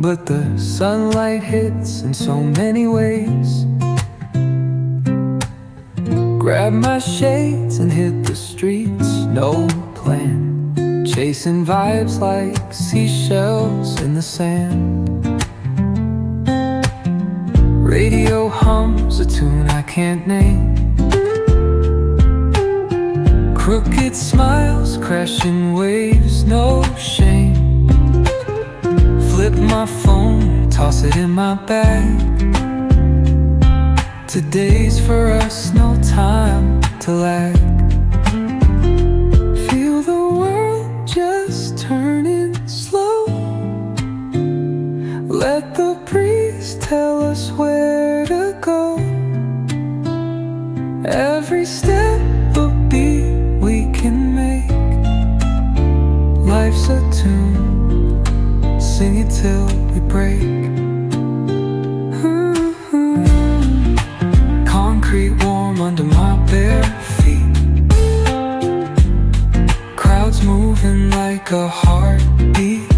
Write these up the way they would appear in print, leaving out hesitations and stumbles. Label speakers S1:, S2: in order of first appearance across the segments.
S1: but the sunlight hits in so many ways. Grab my shades and hit the streets, no plan, chasing vibes like seashells in the sand. Radio hums a tune I can't name. Crooked smiles, crashing waves, no shame. Flip my phone, toss it in my bag. Today's for us, no time to lag. Feel the world just turning slow. Let the breeze tell us where to go. Every step a beat we can make. Life's a tune, sing it till we break. Concrete warm under my bare feet. Crowds moving like a heartbeat.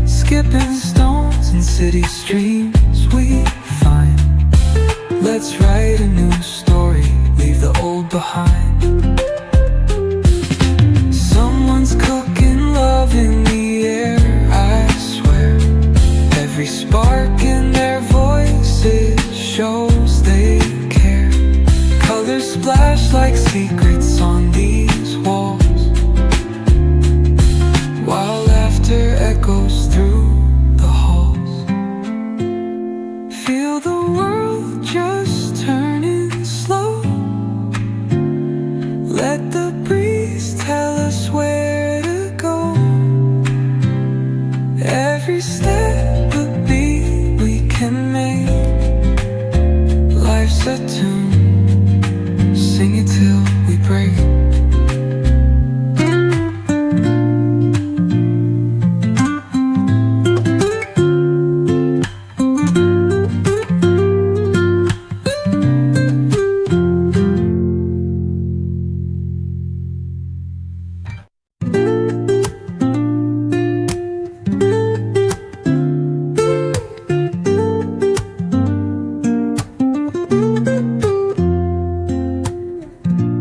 S1: Skipping stones in city streams we find. Let's write a new story, leave the old behind. Someone's cooking love in the air, I swear. Every spark in their voices shows they care. Colors splash like secrets on these walls, while laughter echoes through the halls. Feel the world just turning slow. Let the breeze tell us where to go. Every step a beat we can make. Life's a tune, sing it till we break.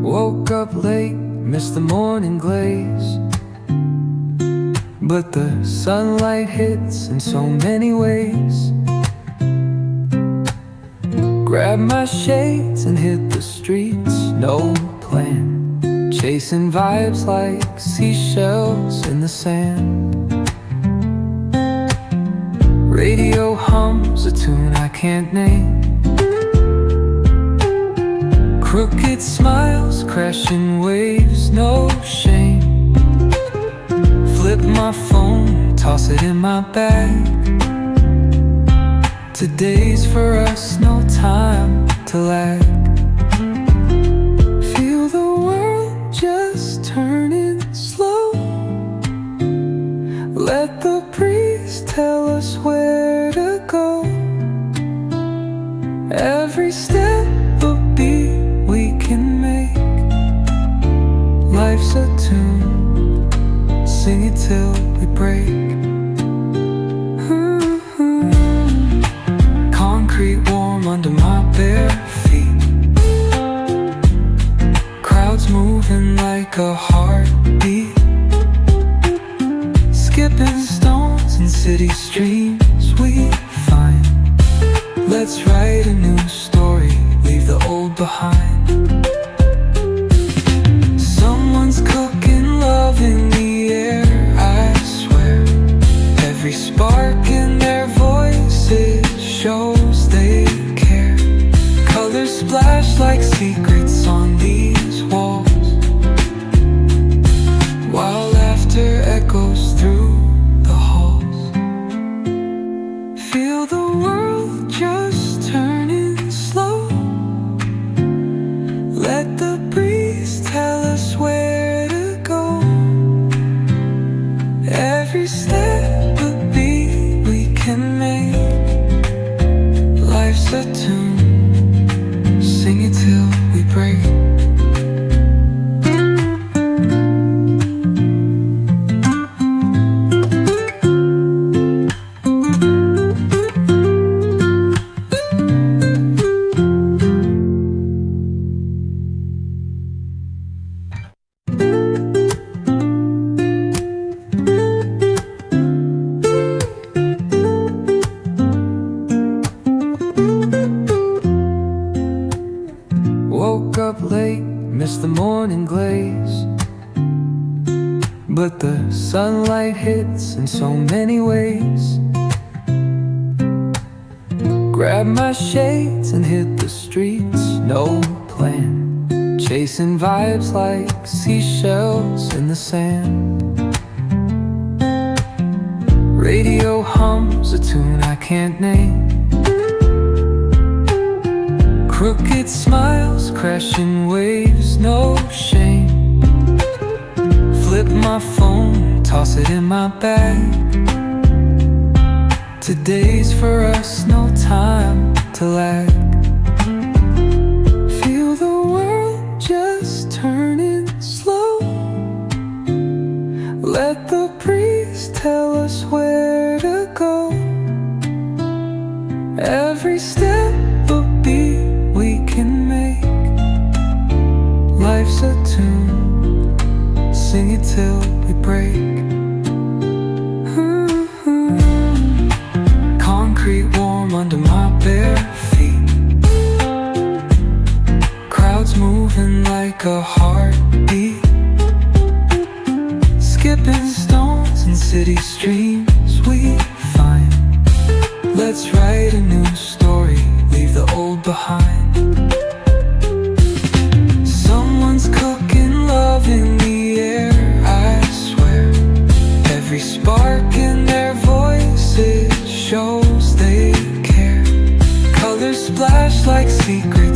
S1: Woke up late, missed the morning glaze, but the sunlight hits in so many ways. Grab my shades and hit the streets, no plan, chasing vibes like seashells in the sand. Radio hums a tune I can't name. Crooked smiles, crashing waves, no shame. Flip my phone, toss it in my bag. Today's for us, no time to lag. Feel the world just turning slow. Let the breeze tell us where to go. Every step a beat we can make. Life's a tune, sing it till we break. Concrete warm under my bare feet. Crowds moving like a heartbeat. Skipping stones in city streams we find. Let's write a new story, leave the old behind. Someone's cooking love in the air, I swear. Every spark in their voices shows they care. Colors splash like secrets on these walls, while laughter echoes through the halls. Feel the world just turning slow. Let the breeze tell us where to go. Every step a beat we can make. Life's a tune, sing it till we break. sunlight hits in so many ways. Grab my shades and hit the streets, no plan. Chasing vibes like seashells in the sand. Radio hums a tune I can't name. Crooked smiles, crashing waves, no shame. Flip my phone, toss it in my bag. Today's for us, no time to lag. Feel the world just turning slow. Let the breeze tell us where to go. Every step a beat we can make. Life's a tune, sing it till we break. Concrete warm under my bare feet. Crowds moving like a heartbeat. Skipping stones in city streams we find. Let's write a new story, leave the old behind. Someone's cooking love in the air, I swear. Every spark in their voices shows they care. Colors splash like secrets